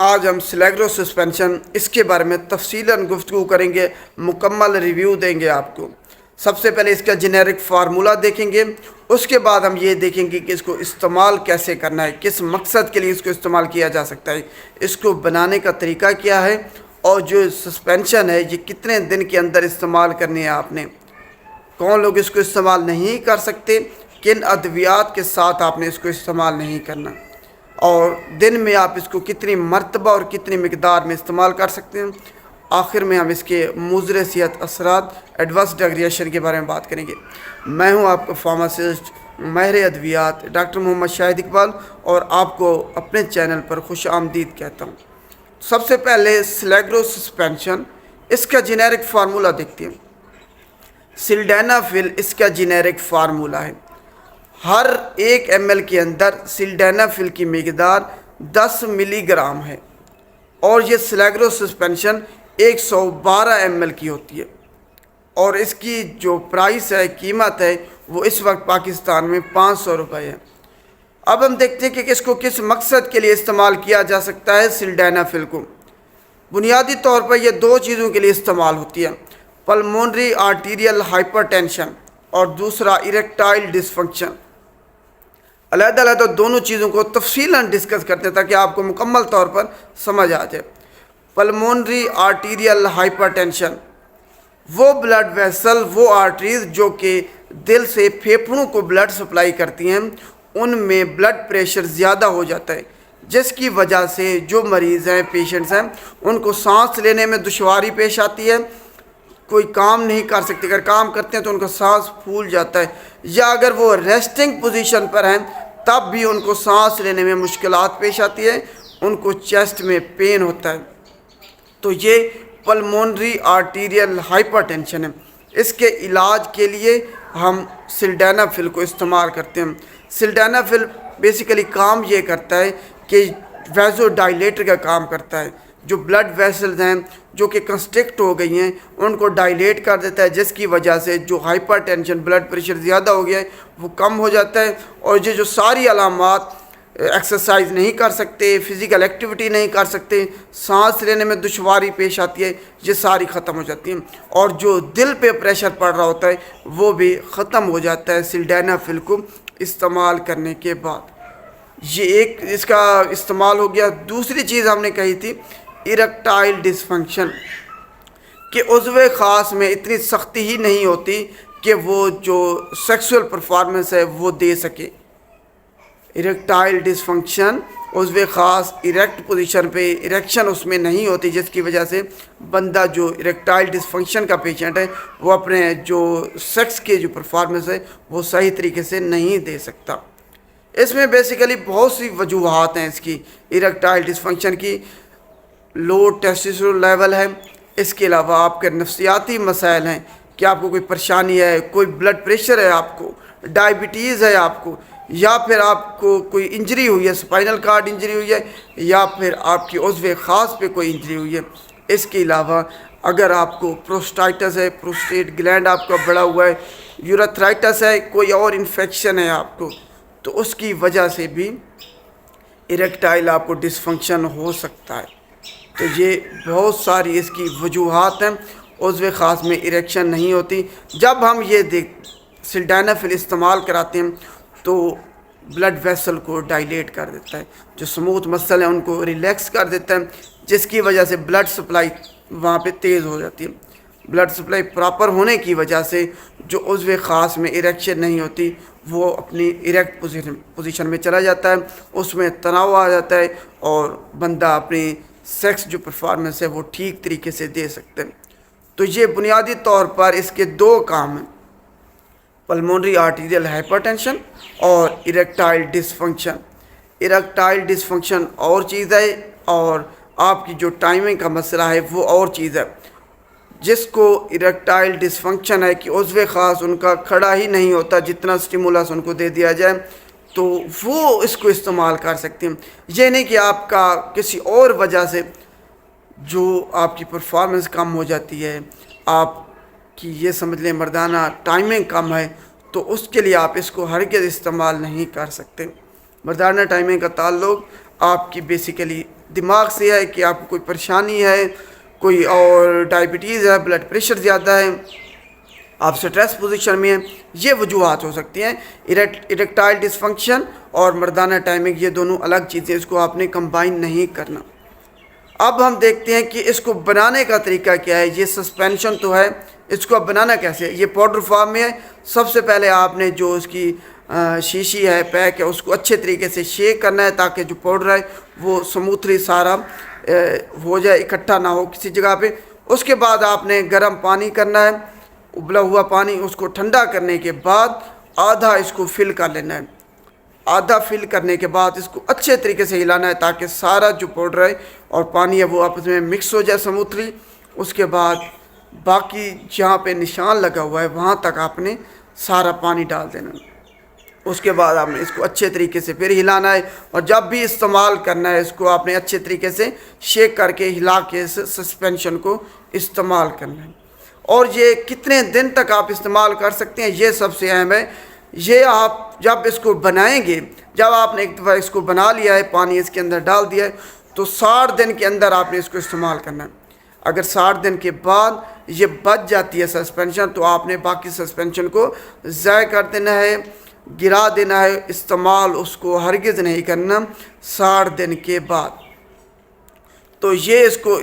آج ہم سلیگرو سسپینشن اس کے بارے میں تفصیلاً گفتگو کریں گے، مکمل ریویو دیں گے آپ کو۔ سب سے پہلے اس کا جنیرک فارمولہ دیکھیں گے، اس کے بعد ہم یہ دیکھیں گے کہ اس کو استعمال کیسے کرنا ہے، کس مقصد کے لیے اس کو استعمال کیا جا سکتا ہے، اس کو بنانے کا طریقہ کیا ہے، اور جو سسپینشن ہے یہ کتنے دن کے اندر استعمال کرنی ہے آپ نے، کون لوگ اس کو استعمال نہیں کر سکتے، کن ادویات کے ساتھ آپ نے اس کو استعمال نہیں کرنا، اور دن میں آپ اس کو کتنی مرتبہ اور کتنی مقدار میں استعمال کر سکتے ہیں۔ آخر میں ہم اس کے مضر صحت اثرات ایڈورس ڈرگ ریئیکشن کے بارے میں بات کریں گے۔ میں ہوں آپ کا فارماسسٹ ماہر ادویات ڈاکٹر محمد شاہد اقبال، اور آپ کو اپنے چینل پر خوش آمدید کہتا ہوں۔ سب سے پہلے سلیگرو سسپینشن، اس کا جنیرک فارمولہ دیکھتے ہیں۔ سلڈینافل اس کا جنیرک فارمولہ ہے۔ ہر 1 ml کے اندر سلڈینافل کی مقدار 10 ملی گرام ہے، اور یہ سلیگرو سسپینشن 112 ml کی ہوتی ہے، اور اس کی جو پرائس ہے، قیمت ہے، وہ اس وقت پاکستان میں 500 روپے ہے۔ اب ہم دیکھتے ہیں کہ اس کو کس مقصد کے لیے استعمال کیا جا سکتا ہے۔ سلڈینافل کو بنیادی طور پر یہ 2 چیزوں کے لیے استعمال ہوتی ہے، پلمونری آرٹیریل ہائپر ٹینشن اور دوسرا اریکٹائل ڈسفنکشن۔ علیحدہ علیحدہ دونوں چیزوں کو تفصیلاً ڈسکس کرتے ہیں تاکہ آپ کو مکمل طور پر سمجھ آ جائے۔ پلمونری آرٹیریل ہائپر ٹینشن، وہ بلڈ ویسل، وہ آرٹریز جو کہ دل سے پھیپھڑوں کو بلڈ سپلائی کرتی ہیں، ان میں بلڈ پریشر زیادہ ہو جاتا ہے، جس کی وجہ سے جو مریض ہیں، پیشنٹس ہیں، ان کو سانس لینے میں دشواری پیش آتی ہے، کوئی کام نہیں کر سکتے، اگر کام کرتے ہیں تو ان کا سانس پھول جاتا ہے، یا اگر وہ ریسٹنگ پوزیشن پر ہیں تب بھی ان کو سانس لینے میں مشکلات پیش آتی ہے، ان کو چیسٹ میں پین ہوتا ہے۔ تو یہ پلمونری آرٹیریل ہائپر ٹینشن ہے۔ اس کے علاج کے لیے ہم سلڈینافل کو استعمال کرتے ہیں۔ سلڈینافل بیسیکلی کام یہ کرتا ہے کہ ویزو ڈائلیٹر کا کام کرتا ہے، جو بلڈ ویسلز ہیں جو کہ کنسٹرکٹ ہو گئی ہیں ان کو ڈائلیٹ کر دیتا ہے، جس کی وجہ سے جو ہائپر ٹینشن، بلڈ پریشر زیادہ ہو گیا ہے، وہ کم ہو جاتا ہے، اور یہ جو ساری علامات، ایکسرسائز نہیں کر سکتے، فزیکل ایکٹیویٹی نہیں کر سکتے، سانس لینے میں دشواری پیش آتی ہے، یہ ساری ختم ہو جاتی ہیں، اور جو دل پہ پریشر پڑ رہا ہوتا ہے وہ بھی ختم ہو جاتا ہے سلڈینافل کو استعمال کرنے کے بعد۔ یہ ایک اس کا استعمال ہو گیا۔ دوسری چیز ہم نے کہی تھی اریکٹائل ڈسفنکشن، کہ عضو خاص میں اتنی سختی ہی نہیں ہوتی کہ وہ جو سیکسول پرفارمنس ہے وہ دے سکے۔ اریکٹائل ڈسفنکشن، عضو خاص اریکٹ پوزیشن پہ اریکشن اس میں نہیں ہوتی، جس کی وجہ سے بندہ جو اریکٹائل ڈسفنکشن کا پیشنٹ ہے وہ اپنے جو سیکس کے جو پرفارمنس ہے وہ صحیح طریقے سے نہیں دے سکتا۔ اس میں بیسیکلی بہت سی وجوہات ہیں اس کی، اریکٹائل ڈسفنکشن کی۔ لو ٹیسٹوسٹیرون لیول ہے، اس کے علاوہ آپ کے نفسیاتی مسائل ہیں کہ آپ کو کوئی پریشانی ہے، کوئی بلڈ پریشر ہے، آپ کو ڈائبٹیز ہے آپ کو، یا پھر آپ کو کوئی انجری ہوئی ہے، اسپائنل کارڈ انجری ہوئی ہے، یا پھر آپ کی عضو خاص پہ کوئی انجری ہوئی ہے۔ اس کے علاوہ اگر آپ کو پروسٹائٹس ہے، پروسٹیٹ گلینڈ آپ کا بڑا ہوا ہے، یورتھرائٹس ہے، کوئی اور انفیکشن ہے آپ کو، تو اس کی وجہ سے بھی اریکٹائل آپ کو ڈسفنکشن ہو سکتا ہے۔ تو یہ بہت ساری اس کی وجوہات ہیں، عضو خاص میں اریکشن نہیں ہوتی۔ جب ہم یہ سلڈینافل استعمال کراتے ہیں تو بلڈ ویسل کو ڈائلیٹ کر دیتا ہے، جو سموتھ مسل ہیں ان کو ریلیکس کر دیتا ہے، جس کی وجہ سے بلڈ سپلائی وہاں پہ تیز ہو جاتی ہے۔ بلڈ سپلائی پراپر ہونے کی وجہ سے جو عضو خاص میں اریکشن نہیں ہوتی وہ اپنی اریکٹ پوزیشن میں چلا جاتا ہے، اس میں تناؤ آ جاتا ہے، اور بندہ اپنی سیکس جو پرفارمنس ہے وہ ٹھیک طریقے سے دے سکتے ہیں۔ تو یہ بنیادی طور پر اس کے 2 کام ہیں، پلمونری آرٹیریل ہائپر ٹینشن اور اریکٹائل ڈسفنکشن۔ اریکٹائل ڈسفنکشن اور چیز ہے، اور آپ کی جو ٹائمنگ کا مسئلہ ہے وہ اور چیز ہے۔ جس کو اریکٹائل ڈسفنکشن ہے کہ عضو خاص ان کا کھڑا ہی نہیں ہوتا، جتنا سٹیمولس ان کو دے دیا جائے تو وہ اس کو استعمال کر سکتے ہیں۔ یہ نہیں کہ آپ کا کسی اور وجہ سے جو آپ کی پرفارمنس کم ہو جاتی ہے، آپ کی یہ سمجھ لیں مردانہ ٹائمنگ کم ہے، تو اس کے لیے آپ اس کو ہرگز استعمال نہیں کر سکتے۔ مردانہ ٹائمنگ کا تعلق آپ کی بیسیکلی دماغ سے ہے کہ آپ کو کوئی پریشانی ہے، کوئی اور ڈائبٹیز ہے، بلڈ پریشر زیادہ ہے، آپ سٹریس پوزیشن میں ہیں، یہ وجوہات ہو سکتی ہیں۔ اریکٹائل ڈسفنکشن اور مردانہ ٹائمنگ یہ دونوں الگ چیزیں، اس کو آپ نے کمبائن نہیں کرنا۔ اب ہم دیکھتے ہیں کہ اس کو بنانے کا طریقہ کیا ہے۔ یہ سسپینشن تو ہے، اس کو اب بنانا کیسے ہے؟ یہ پاؤڈر فارم میں ہے۔ سب سے پہلے آپ نے جو اس کی شیشی ہے، پیک ہے، اس کو اچھے طریقے سے شیک کرنا ہے تاکہ جو پاؤڈر ہے وہ سموتھلی سارا ہو جائے، اکٹھا نہ ہو کسی جگہ پہ۔ اس کے بعد آپ نے گرم پانی کرنا ہے، ابلا ہوا پانی، اس کو ٹھنڈا کرنے کے بعد آدھا اس کو فل کر لینا ہے۔ آدھا فل کرنے کے بعد اس کو اچھے طریقے سے ہلانا ہے تاکہ سارا جو پاؤڈر ہے اور پانی ہے وہ آپس میں مکس ہو جائے سموتھلی۔ اس کے بعد باقی جہاں پہ نشان لگا ہوا ہے وہاں تک آپ نے سارا پانی ڈال دینا ہے۔ اس کے بعد آپ نے اس کو اچھے طریقے سے پھر ہلانا ہے، اور جب بھی استعمال کرنا ہے اس کو آپ نے اچھے طریقے سے شیک کر کے ہلا کے اس سسپینشن کو استعمال کرنا ہے۔ اور یہ کتنے دن تک آپ استعمال کر سکتے ہیں یہ سب سے اہم ہے۔ یہ آپ جب اس کو بنائیں گے، جب آپ نے ایک دفعہ اس کو بنا لیا ہے، پانی اس کے اندر ڈال دیا ہے، تو 60 دن کے اندر آپ نے اس کو استعمال کرنا ہے۔ اگر 60 دن کے بعد یہ بچ جاتی ہے سسپینشن تو آپ نے باقی سسپینشن کو ضائع کر دینا ہے، گرا دینا ہے، استعمال اس کو ہرگز نہیں کرنا 60 دن کے بعد۔ تو یہ اس کو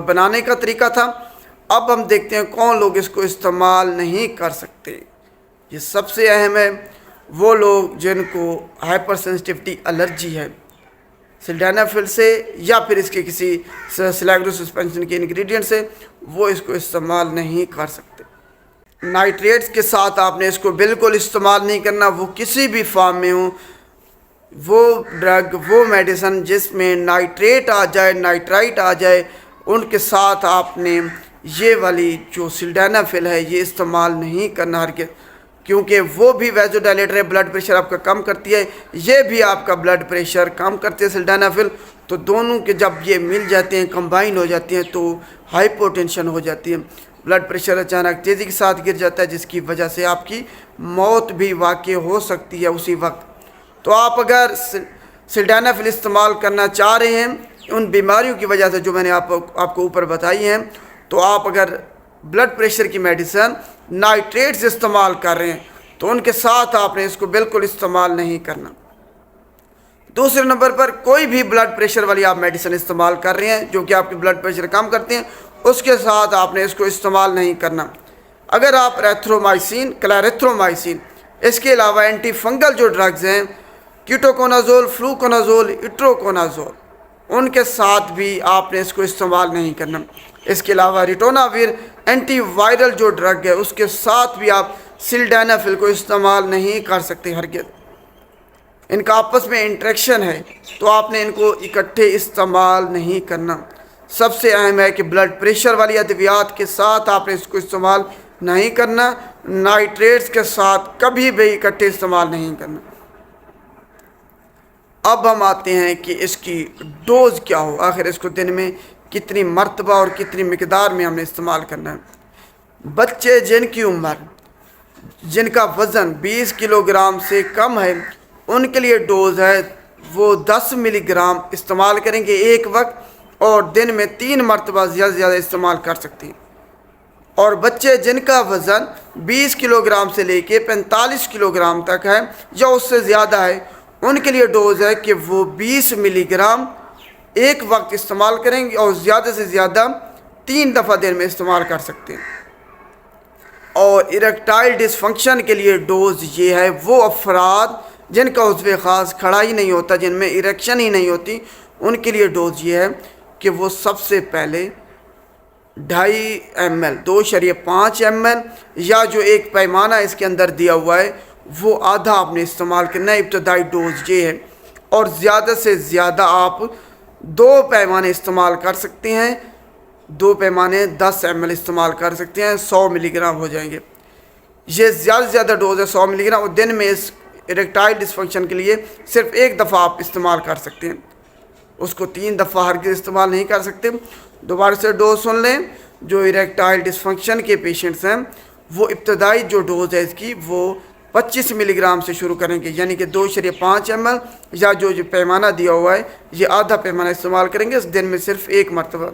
بنانے کا طریقہ تھا۔ اب ہم دیکھتے ہیں کون لوگ اس کو استعمال نہیں کر سکتے۔ یہ سب سے اہم ہے، وہ لوگ جن کو ہائپر سینسٹیوٹی الرجی ہے سلڈینافل سے یا پھر اس کے کسی سلیگرو سسپینشن کے انگریڈینٹ سے، وہ اس کو استعمال نہیں کر سکتے۔ نائٹریٹس کے ساتھ آپ نے اس کو بالکل استعمال نہیں کرنا، وہ کسی بھی فارم میں ہوں۔ وہ ڈرگ، وہ میڈیسن جس میں نائٹریٹ آ جائے، نائٹرائٹ آ جائے، ان کے ساتھ آپ نے یہ والی جو سلڈینافل ہے یہ استعمال نہیں کرنا ہرگز، کیونکہ وہ بھی ویزو ڈائلیٹر ہے، بلڈ پریشر آپ کا کم کرتی ہے، یہ بھی آپ کا بلڈ پریشر کم کرتی ہے سلڈینافل۔ تو دونوں کے جب یہ مل جاتے ہیں، کمبائن ہو جاتے ہیں، تو ہائپو ٹینشن ہو جاتی ہے، بلڈ پریشر اچانک تیزی کے ساتھ گر جاتا ہے، جس کی وجہ سے آپ کی موت بھی واقع ہو سکتی ہے اسی وقت۔ تو آپ اگر سلڈینافل استعمال کرنا چاہ رہے ہیں ان بیماریوں کی وجہ سے جو میں نے آپ کو اوپر بتائی ہیں، تو آپ اگر بلڈ پریشر کی میڈیسن نائٹریٹس استعمال کر رہے ہیں تو ان کے ساتھ آپ نے اس کو بالکل استعمال نہیں کرنا۔ دوسرے نمبر پر کوئی بھی بلڈ پریشر والی آپ میڈیسن استعمال کر رہے ہیں جو کہ آپ کی بلڈ پریشر کم کرتے ہیں، اس کے ساتھ آپ نے اس کو استعمال نہیں کرنا۔ اگر آپ ریتھرومائسین، کلیریتھرومائسین، اس کے علاوہ اینٹی فنگل جو ڈرگز ہیں، کیٹوکونازول، فلوکونازول، ایٹروکونازول، ان کے ساتھ بھی آپ نے اس کو استعمال نہیں کرنا۔ اس کے علاوہ ریٹوناویر، اینٹی وائرل جو ڈرگ ہے، اس کے ساتھ بھی آپ سلڈینافل کو استعمال نہیں کر سکتے ہرگز۔ ان کا آپس میں انٹریکشن ہے تو آپ نے ان کو اکٹھے استعمال نہیں کرنا۔ سب سے اہم ہے کہ بلڈ پریشر والی ادویات کے ساتھ آپ نے اس کو استعمال نہیں کرنا، نائٹریٹس کے ساتھ کبھی بھی اکٹھے استعمال نہیں کرنا۔ اب ہم آتے ہیں کہ اس کی ڈوز کیا ہو، آخر اس کو دن میں کتنی مرتبہ اور کتنی مقدار میں ہم نے استعمال کرنا ہے۔ بچے جن کی عمر، جن کا وزن 20 کلو گرام سے کم ہے، ان کے لیے ڈوز ہے وہ 10 ملی گرام استعمال کریں گے ایک وقت، اور دن میں 3 مرتبہ زیادہ سے زیادہ استعمال کر سکتے ہیں۔ اور بچے جن کا وزن 20 کلو گرام سے لے کے 45 کلو گرام تک ہے یا اس سے زیادہ ہے، ان کے لیے ڈوز ہے کہ وہ 20 ملی گرام ایک وقت استعمال کریں گے، اور زیادہ سے زیادہ 3 دفعہ دن میں استعمال کر سکتے ہیں۔ اور اریکٹائل ڈس فنکشن کے لیے ڈوز یہ ہے، وہ افراد جن کا عضو خاص کھڑا ہی نہیں ہوتا، جن میں اریکشن ہی نہیں ہوتی، ان کے لیے ڈوز یہ ہے کہ وہ سب سے پہلے 2.5 ml 2.5 ml یا جو ایک پیمانہ اس کے اندر دیا ہوا ہے وہ آدھا آپ نے استعمال کرنا ہے۔ ابتدائی ڈوز یہ ہے، اور زیادہ سے زیادہ آپ 2 پیمانے استعمال کر سکتے ہیں، 2 پیمانے 10 ml استعمال کر سکتے ہیں، 100 ملی گرام ہو جائیں گے۔ یہ زیادہ سے زیادہ ڈوز ہے 100 ملی گرام، اور دن میں اس اریکٹائل ڈسفنکشن کے لیے صرف ایک دفعہ آپ استعمال کر سکتے ہیں، اس کو 3 دفعہ ہرگز استعمال نہیں کر سکتے۔ دوبارہ سے ڈوز سن لیں، جو اریکٹائل ڈسفنکشن کے پیشنٹس ہیں وہ ابتدائی جو ڈوز ہے اس کی وہ 25 ملی گرام سے شروع کریں گے، یعنی کہ 2.5 ml یا جو پیمانہ دیا ہوا ہے یہ آدھا پیمانہ استعمال کریں گے اس دن میں صرف ایک مرتبہ،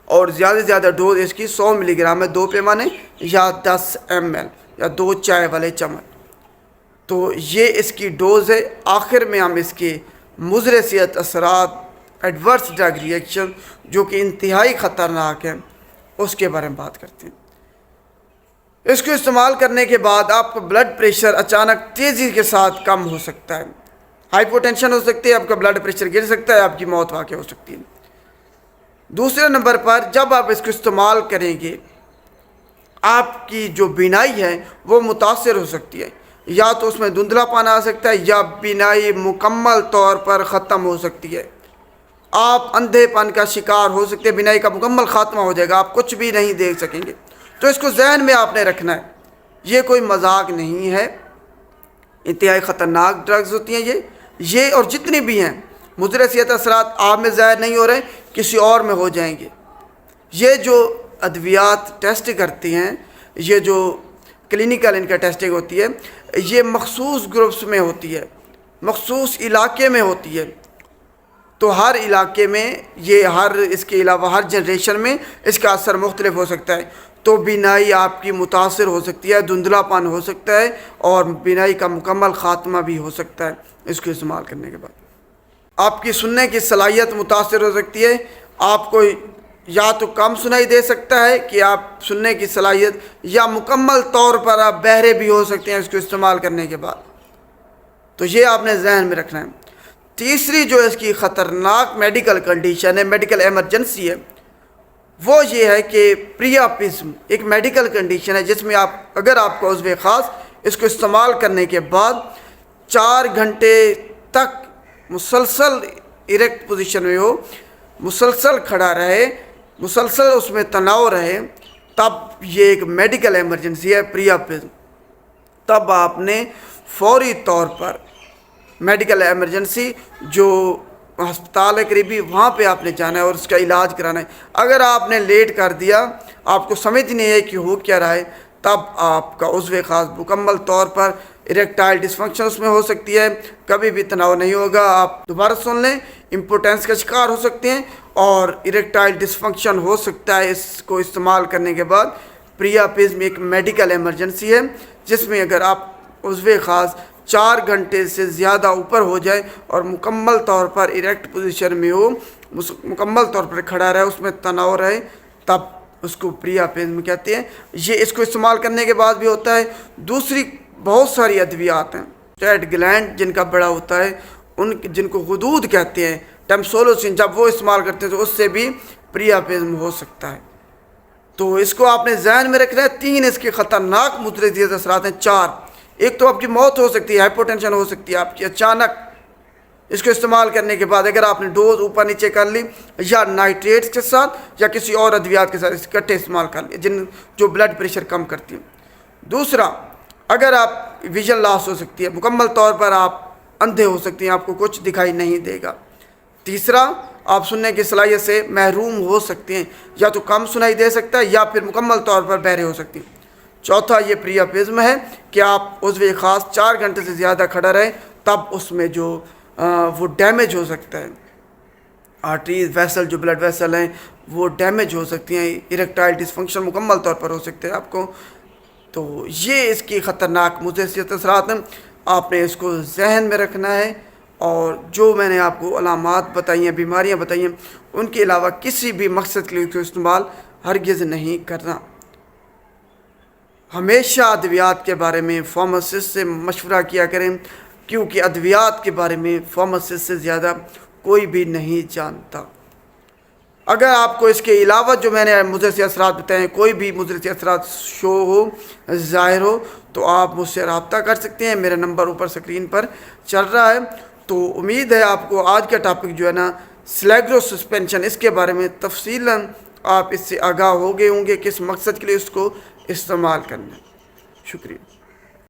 اور زیادہ سے زیادہ ڈوز اس کی 100 ملی گرام ہے، 2 پیمانے یا 10 ml یا 2 چائے والے چمچ۔ تو یہ اس کی ڈوز ہے۔ آخر میں ہم اس کے مضر صحت اثرات، ایڈورس ڈرگ ریئیکشن جو کہ انتہائی خطرناک ہیں، اس کے بارے میں بات کرتے ہیں۔ اس کو استعمال کرنے کے بعد آپ کا بلڈ پریشر اچانک تیزی کے ساتھ کم ہو سکتا ہے، ہائی ٹینشن ہو سکتی ہے، آپ کا بلڈ پریشر گر سکتا ہے، آپ کی موت واقع ہو سکتی ہے۔ دوسرے نمبر پر جب آپ اس کو استعمال کریں گے آپ کی جو بینائی ہے وہ متاثر ہو سکتی ہے، یا تو اس میں دھندلا پن آ سکتا ہے یا بینائی مکمل طور پر ختم ہو سکتی ہے، آپ اندھے پن کا شکار ہو سکتے ہیں، بینائی کا مکمل خاتمہ ہو جائے گا، آپ کچھ بھی نہیں دیکھ سکیں گے۔ تو اس کو ذہن میں آپ نے رکھنا ہے، یہ کوئی مذاق نہیں ہے، انتہائی خطرناک ڈرگز ہوتی ہیں یہ اور جتنی بھی ہیں مضر صحت اثرات آپ میں ظاہر نہیں ہو رہے، کسی اور میں ہو جائیں گے۔ یہ جو ادویات ٹیسٹ کرتی ہیں، یہ جو کلینیکل ان کا ٹیسٹنگ ہوتی ہے، یہ مخصوص گروپس میں ہوتی ہے، مخصوص علاقے میں ہوتی ہے، تو ہر علاقے میں اس کے علاوہ ہر جنریشن میں اس کا اثر مختلف ہو سکتا ہے، تو بینائی آپ کی متاثر ہو سکتی ہے، دھندلا پن ہو سکتا ہے، اور بینائی کا مکمل خاتمہ بھی ہو سکتا ہے اس کو استعمال کرنے کے بعد۔ آپ کی سننے کی صلاحیت متاثر ہو سکتی ہے، آپ کو یا تو کم سنائی دے سکتا ہے کہ آپ سننے کی صلاحیت، یا مکمل طور پر آپ بہرے بھی ہو سکتے ہیں اس کو استعمال کرنے کے بعد، تو یہ آپ نے ذہن میں رکھنا ہے۔ تیسری جو اس کی خطرناک میڈیکل کنڈیشن ہے، میڈیکل ایمرجنسی ہے، وہ یہ ہے کہ پریاپزم ایک میڈیکل کنڈیشن ہے جس میں اگر آپ کو عضو خاص اس کو استعمال کرنے کے بعد 4 گھنٹے تک مسلسل اریکٹ پوزیشن میں ہو، مسلسل کھڑا رہے، مسلسل اس میں تناؤ رہے، تب یہ ایک میڈیکل ایمرجنسی ہے پریاپزم۔ تب آپ نے فوری طور پر میڈیکل ایمرجنسی جو ہسپتال ہے قریبی، وہاں پہ آپ نے جانا ہے اور اس کا علاج کرانا ہے۔ اگر آپ نے لیٹ کر دیا، آپ کو سمجھ نہیں ہے کہ ہو کیا رہا ہے، تب آپ کا عضو خاص مکمل طور پر اریکٹائل ڈسفنکشن اس میں ہو سکتی ہے، کبھی بھی تناؤ نہیں ہوگا، آپ دوبارہ سن لیں، امپوٹنس کا شکار ہو سکتے ہیں اور اریکٹائل ڈسفنکشن ہو سکتا ہے اس کو استعمال کرنے کے بعد۔ پریاپزم ایک میڈیکل ایمرجنسی ہے جس میں اگر آپ عضو خاص 4 گھنٹے سے زیادہ اوپر ہو جائے اور مکمل طور پر اریکٹ پوزیشن میں ہو، مکمل طور پر کھڑا رہے، اس میں تناؤ رہے، تب اس کو پریاپزم کہتے ہیں۔ یہ اس کو استعمال کرنے کے بعد بھی ہوتا ہے۔ دوسری بہت ساری ادویات ہیں، اسٹیٹ گلینڈ جن کا بڑا ہوتا ہے، جن کو غدود کہتے ہیں، ٹیمسولوسن، جب وہ استعمال کرتے ہیں تو اس سے بھی پریاپزم ہو سکتا ہے۔ تو اس کو آپ نے ذہن میں رکھنا ہے۔ 3 اس کے خطرناک مضر صحت اثرات ہیں۔ 4، ایک تو آپ کی موت ہو سکتی ہے، ہائپو ٹینشن ہو سکتی ہے آپ کی اچانک اس کو استعمال کرنے کے بعد، اگر آپ نے ڈوز اوپر نیچے کر لی، یا نائٹریٹس کے ساتھ یا کسی اور ادویات کے ساتھ اکٹھے استعمال کر لی جو بلڈ پریشر کم کرتی ہیں۔ دوسرا، اگر آپ ویژن لاس ہو سکتی ہے، مکمل طور پر آپ اندھے ہو سکتی ہیں، آپ کو کچھ دکھائی نہیں دے گا۔ تیسرا، آپ سننے کی صلاحیت سے محروم ہو سکتے ہیں، یا تو کم سنائی دے سکتا ہے یا پھر مکمل طور پر بہرے ہو سکتی ہیں۔ چوتھا، یہ پریاپزم ہے کہ آپ عضو خاص 4 گھنٹے سے زیادہ کھڑا رہے، تب اس میں جو وہ ڈیمیج ہو سکتا ہے، آرٹریز، ویسل، جو بلڈ ویسل ہیں وہ ڈیمیج ہو سکتی ہیں، اریکٹائل ڈسفنکشن مکمل طور پر ہو سکتے ہیں آپ کو۔ تو یہ اس کی خطرناک مضر صحت اثرات ہیں، آپ نے اس کو ذہن میں رکھنا ہے، اور جو میں نے آپ کو علامات بتائی ہیں، بیماریاں بتائی ہیں، ان کے علاوہ کسی بھی مقصد کے لیے اس کو استعمال ہرگز نہیں کرنا۔ ہمیشہ ادویات کے بارے میں فارماسسٹ سے مشورہ کیا کریں، کیونکہ ادویات کے بارے میں فارماسسٹ سے زیادہ کوئی بھی نہیں جانتا۔ اگر آپ کو اس کے علاوہ جو میں نے مضر صحت اثرات بتائے ہیں، کوئی بھی مضر صحت اثرات شو ہو، ظاہر ہو، تو آپ مجھ سے رابطہ کر سکتے ہیں۔ میرا نمبر اوپر اسکرین پر چل رہا ہے۔ تو امید ہے آپ کو آج کا ٹاپک جو ہے نا، سلیگرو سسپینشن، اس کے بارے میں تفصیلاً آپ اس سے آگاہ ہو گئے ہوں گے، کس مقصد کے لیے اس کو استعمال کرنا ہے۔ شکریہ۔